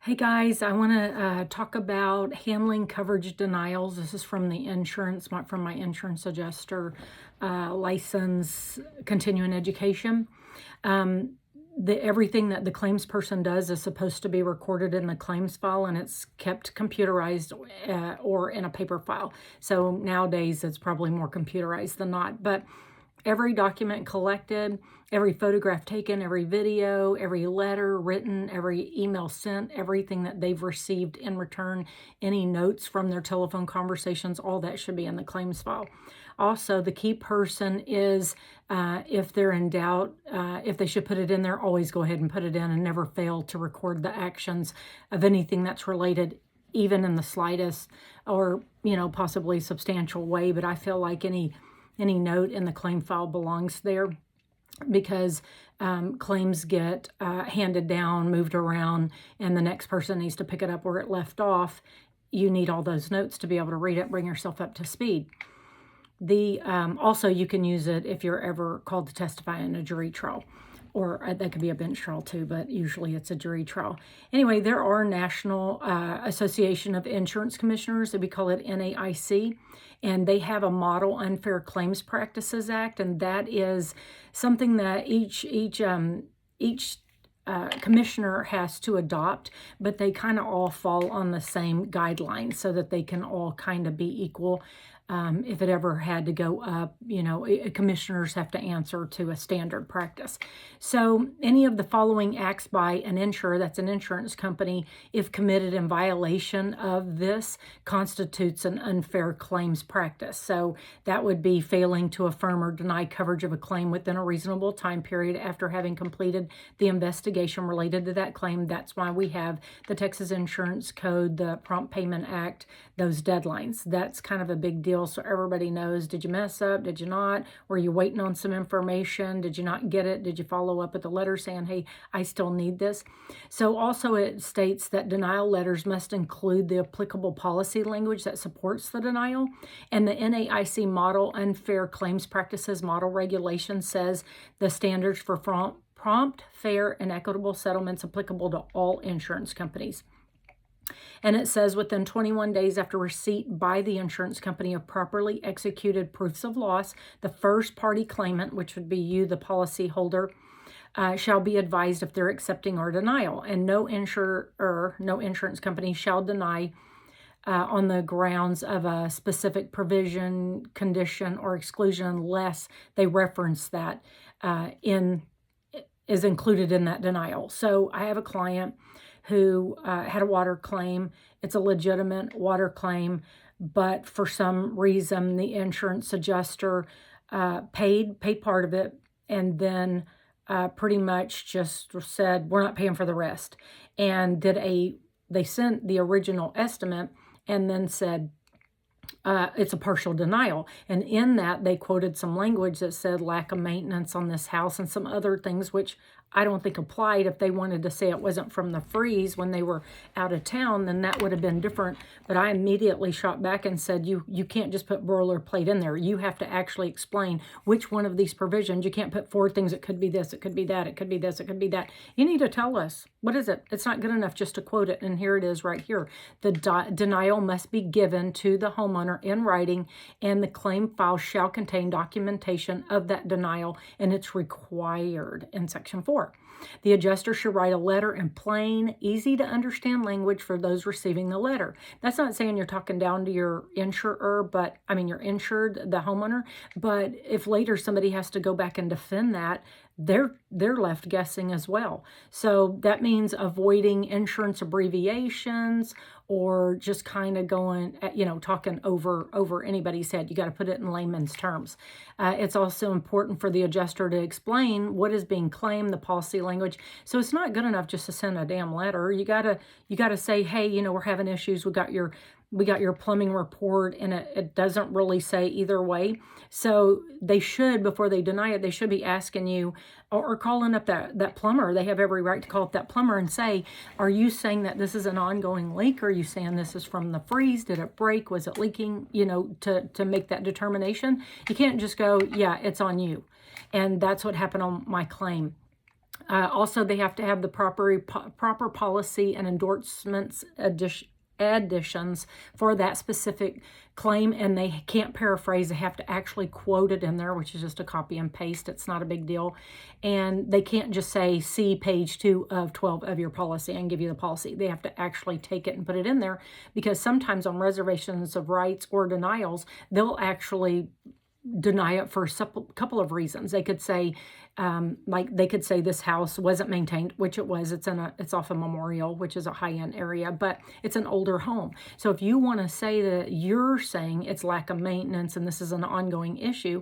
Hey guys, I want to talk about handling coverage denials. This is from the from my insurance adjuster license, continuing education. Um, Everything that the claims person does is supposed to be recorded in the claims file, and it's kept computerized or in a paper file. So nowadays it's probably more computerized than not, but every document collected, every photograph taken, every video, every letter written, every email sent, everything that they've received in return, any notes from their telephone conversations, all that should be in the claims file. Also, the key person is, if they're in doubt, if they should put it in there, always go ahead and put it in and never fail to record the actions of anything that's related, even in the slightest or, possibly substantial way. But I feel like any note in the claim file belongs there because claims get handed down, moved around, and the next person needs to pick it up where it left off. You need all those notes to be able to read it, bring yourself up to speed. Also, you can use it if you're ever called to testify in a jury trial, or that could be a bench trial too, but usually it's a jury trial. Anyway, there are National Association of Insurance Commissioners, we call it NAIC, and they have a Model Unfair Claims Practices Act, and that is something that each commissioner has to adopt, but they kind of all fall on the same guidelines so that they can all kind of be equal. If it ever had to go up, commissioners have to answer to a standard practice. So any of the following acts by an insurer, that's an insurance company, if committed in violation of this, constitutes an unfair claims practice. So that would be failing to affirm or deny coverage of a claim within a reasonable time period after having completed the investigation related to that claim. That's why we have the Texas Insurance Code, the Prompt Payment Act, those deadlines. That's kind of a big deal, so everybody knows, did you mess up? Did you not? Were you waiting on some information? Did you not get it? Did you follow up with the letter saying, hey, I still need this? So also it states that denial letters must include the applicable policy language that supports the denial. And the NAIC Model Unfair Claims Practices Model Regulation says the standards for prompt, fair, and equitable settlements applicable to all insurance companies. And it says within 21 days after receipt by the insurance company of properly executed proofs of loss, the first party claimant, which would be you, the policy holder, shall be advised if they're accepting or denial. And no insurance company shall deny on the grounds of a specific provision, condition, or exclusion unless they reference that is included in that denial. So I have a client who had a water claim. It's a legitimate water claim, but for some reason the insurance adjuster paid part of it, and then pretty much just said, we're not paying for the rest. And they sent the original estimate and then said, it's a partial denial. And in that, they quoted some language that said lack of maintenance on this house and some other things, which I don't think applied. If they wanted to say it wasn't from the freeze when they were out of town, then that would have been different. But I immediately shot back and said, you can't just put boilerplate in there. You have to actually explain which one of these provisions. You can't put four things. It could be this, it could be that, it could be this, it could be that. You need to tell us, what is it? It's not good enough just to quote it. And here it is right here. The denial must be given to the homeowner in writing, and the claim file shall contain documentation of that denial, and it's required in Section 4. The adjuster should write a letter in plain, easy to understand language for those receiving the letter. That's not saying you're talking down to your insurer, your insured, the homeowner, but if later somebody has to go back and defend that, they're left guessing as well. So that means avoiding insurance abbreviations or just kind of going, talking over anybody's head. You got to put it in layman's terms. It's also important for the adjuster to explain what is being claimed, the policy language. So it's not good enough just to send a damn letter. You gotta say, hey, we're having issues. We got your plumbing report, and it doesn't really say either way. So they should, before they deny it, they should be asking you or calling up that plumber. They have every right to call up that plumber and say, are you saying that this is an ongoing leak? Or are you saying this is from the freeze? Did it break? Was it leaking? To make that determination. You can't just go, yeah, it's on you. And that's what happened on my claim. Also, they have to have the proper policy and endorsements additions for that specific claim, and they can't paraphrase. They have to actually quote it in there, which is just a copy and paste. It's not a big deal. And they can't just say, see page 2 of 12 of your policy and give you the policy. They have to actually take it and put it in there, because sometimes on reservations of rights or denials, they'll actually deny it for a couple of reasons. They could say, like they could say this house wasn't maintained, which it was. It's off a Memorial, which is a high-end area, but it's an older home. So if you want to say that you're saying it's lack of maintenance and this is an ongoing issue,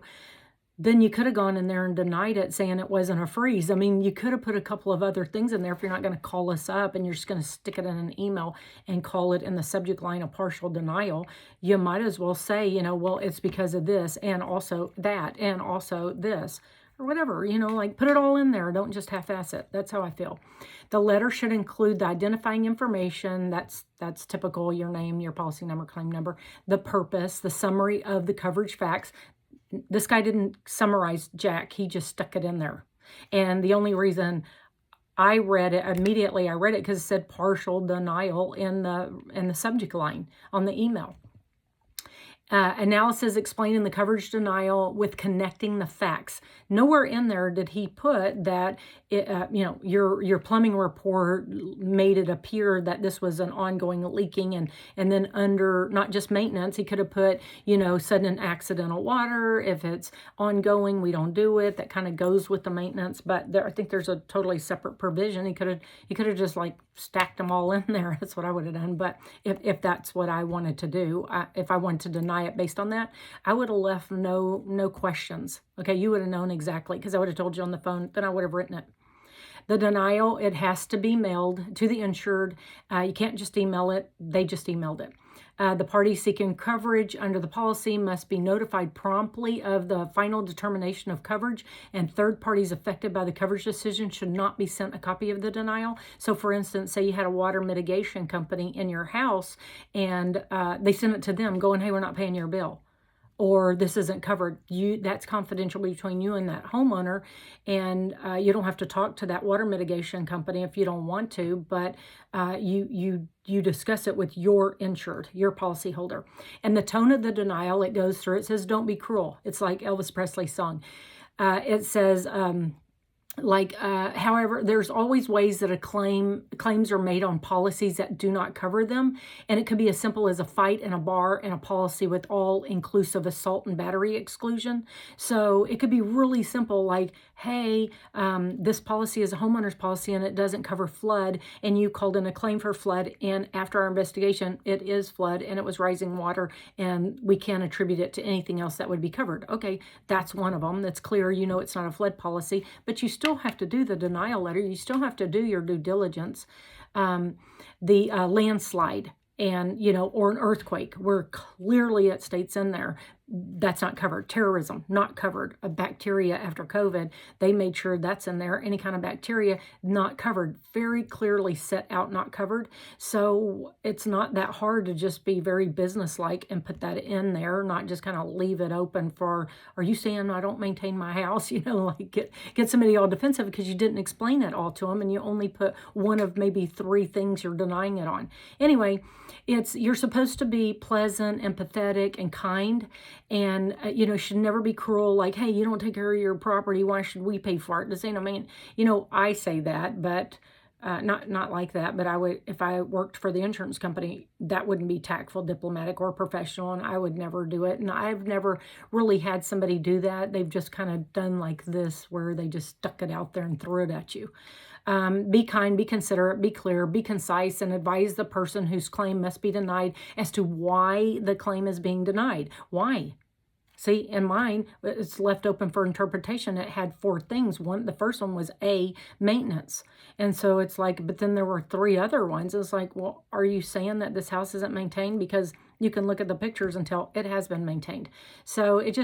then you could have gone in there and denied it, saying it wasn't a freeze. I mean, you could have put a couple of other things in there. If you're not going to call us up and you're just going to stick it in an email and call it in the subject line a partial denial, you might as well say, you know, well, it's because of this and also that and also this, or whatever, you know, like put it all in there. Don't just half-ass it. That's how I feel. The letter should include the identifying information. That's typical: your name, your policy number, claim number, the purpose, the summary of the coverage facts. This guy didn't summarize jack. He just stuck it in there. And the only reason I read it immediately, I read it because it said partial denial in the subject line on the email. Analysis explaining the coverage denial with connecting the facts. Nowhere in there did he put that you know, your plumbing report made it appear that this was an ongoing leaking, and then under not just maintenance, he could have put, you know, sudden accidental water. If it's ongoing, we don't do it. That kind of goes with the maintenance, but I think there's a totally separate provision. He could have just like stacked them all in there. That's what I would have done. But if that's what I wanted to do, if I wanted to deny it based on that, I would have left no questions. Okay, you would have known exactly, because I would have told you on the phone, then I would have written it. The denial, it has to be mailed to the insured. You can't just email it. They just emailed it. The party seeking coverage under the policy must be notified promptly of the final determination of coverage, and third parties affected by the coverage decision should not be sent a copy of the denial. So for instance, say you had a water mitigation company in your house, and they sent it to them going, hey, we're not paying your bill, or this isn't covered. That's confidential between you and that homeowner, and you don't have to talk to that water mitigation company if you don't want to, but you discuss it with your insured, your policyholder. And the tone of the denial, it goes through, it says, don't be cruel. It's like Elvis Presley's song. It says, however, there's always ways that claims are made on policies that do not cover them. And it could be as simple as a fight in a bar and a policy with all inclusive assault and battery exclusion. So it could be really simple, like, hey, this policy is a homeowner's policy and it doesn't cover flood. And you called in a claim for flood. And after our investigation, it is flood and it was rising water, and we can't attribute it to anything else that would be covered. Okay, that's one of them. That's clear. You know, it's not a flood policy, but you still have to do the denial letter. You still have to do your due diligence. The landslide, and, you know, or an earthquake, where clearly it states in there that's not covered. Terrorism, not covered. A bacteria after COVID, they made sure that's in there. Any kind of bacteria, not covered. Very clearly set out, not covered. So it's not that hard to just be very businesslike and put that in there, not just kind of leave it open for, are you saying I don't maintain my house? You know, like get somebody all defensive because you didn't explain it all to them, and you only put one of maybe 3 things you're denying it on. Anyway, you're supposed to be pleasant, empathetic, and kind. And, you know, should never be cruel, like, hey, you don't take care of your property, why should we pay for it? This ain't, I mean, you know, I say that, but not like that. But I would, if I worked for the insurance company, that wouldn't be tactful, diplomatic, or professional, and I would never do it. And I've never really had somebody do that. They've just kind of done like this, where they just stuck it out there and threw it at you. Be kind, be considerate, be clear, be concise, and advise the person whose claim must be denied as to why the claim is being denied. Why? See, in mine, it's left open for interpretation. It had 4 things. The first one was maintenance. And so it's like, but then there were 3 other ones. It's like, well, are you saying that this house isn't maintained? Because you can look at the pictures and tell it has been maintained. So it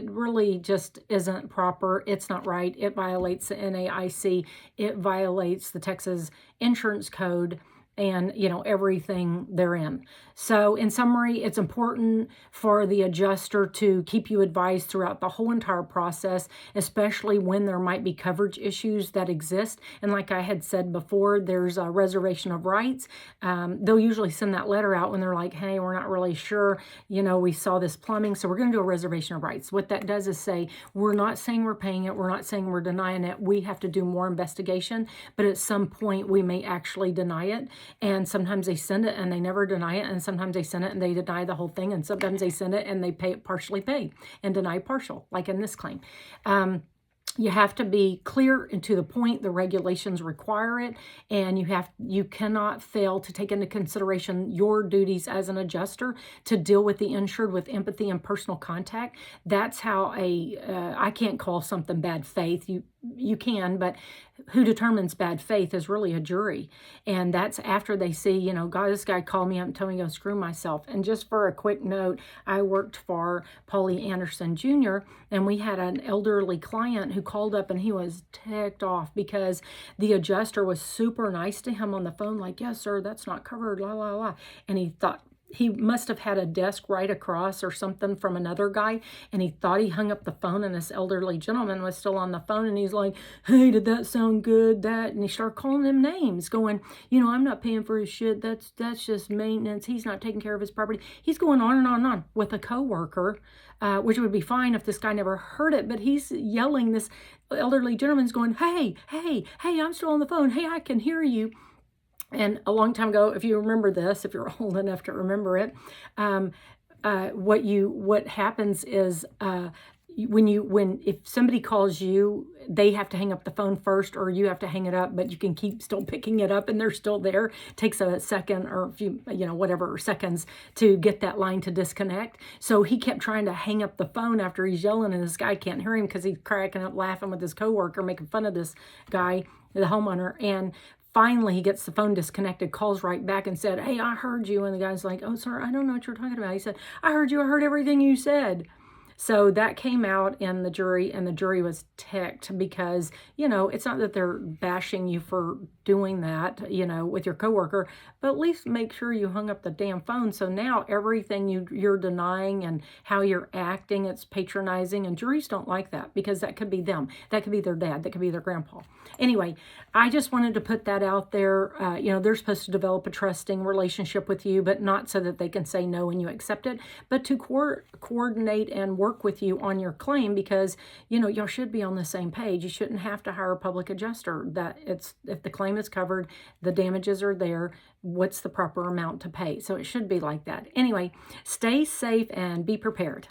really just isn't proper. It's not right. It violates the NAIC. It violates the Texas Insurance Code. and, you know, everything therein. So in summary, it's important for the adjuster to keep you advised throughout the whole entire process, especially when there might be coverage issues that exist. And like I had said before, there's a reservation of rights. They'll usually send that letter out when they're like, hey, we're not really sure, you know, we saw this plumbing, so we're going to do a reservation of rights. What that does is say, we're not saying we're paying it, we're not saying we're denying it, we have to do more investigation, but at some point we may actually deny it. And sometimes they send it and they never deny it, and sometimes they send it and they deny the whole thing, and sometimes they send it and they pay it partially pay and deny partial, like in this claim. You have to be clear and to the point. The regulations require it, and you cannot fail to take into consideration your duties as an adjuster to deal with the insured with empathy and personal contact. That's how I can't call something bad faith. You can, but who determines bad faith is really a jury. And that's after they see, you know, God, this guy called me up and told me to go screw myself. And just for a quick note, I worked for Paulie Anderson Jr., and we had an elderly client who called up and he was ticked off because the adjuster was super nice to him on the phone, like, yes, sir, that's not covered, la, la, la. And he thought, he must have had a desk right across or something from another guy, and he thought he hung up the phone, and this elderly gentleman was still on the phone, and he's like, hey, did that sound good, that? And he started calling him names, going, you know, I'm not paying for his shit, that's just maintenance, he's not taking care of his property. He's going on and on and on with a coworker, which would be fine if this guy never heard it, but he's yelling, this elderly gentleman's going, hey, I'm still on the phone, hey, I can hear you. And a long time ago, if you remember this, if you're old enough to remember it, what happens is if somebody calls you, they have to hang up the phone first, or you have to hang it up, but you can keep still picking it up and they're still there. It takes a second or a few, whatever seconds to get that line to disconnect. So he kept trying to hang up the phone after he's yelling, and this guy can't hear him because he's cracking up laughing with his coworker, making fun of this guy, the homeowner. And finally, he gets the phone disconnected, calls right back and said, hey, I heard you. And the guy's like, oh, sir, I don't know what you're talking about. He said, I heard you. I heard everything you said. So that came out in the jury, and the jury was ticked because, it's not that they're bashing you for doing that, with your coworker, but at least make sure you hung up the damn phone. So now everything you're denying and how you're acting, it's patronizing, and juries don't like that because that could be them. That could be their dad. That could be their grandpa. Anyway, I just wanted to put that out there. They're supposed to develop a trusting relationship with you, but not so that they can say no and you accept it, but to coordinate and work with you on your claim, because y'all should be on the same page. You shouldn't have to hire a public adjuster. If the claim is covered, the damages are there, what's the proper amount to pay? So it should be like that. Anyway, stay safe and be prepared.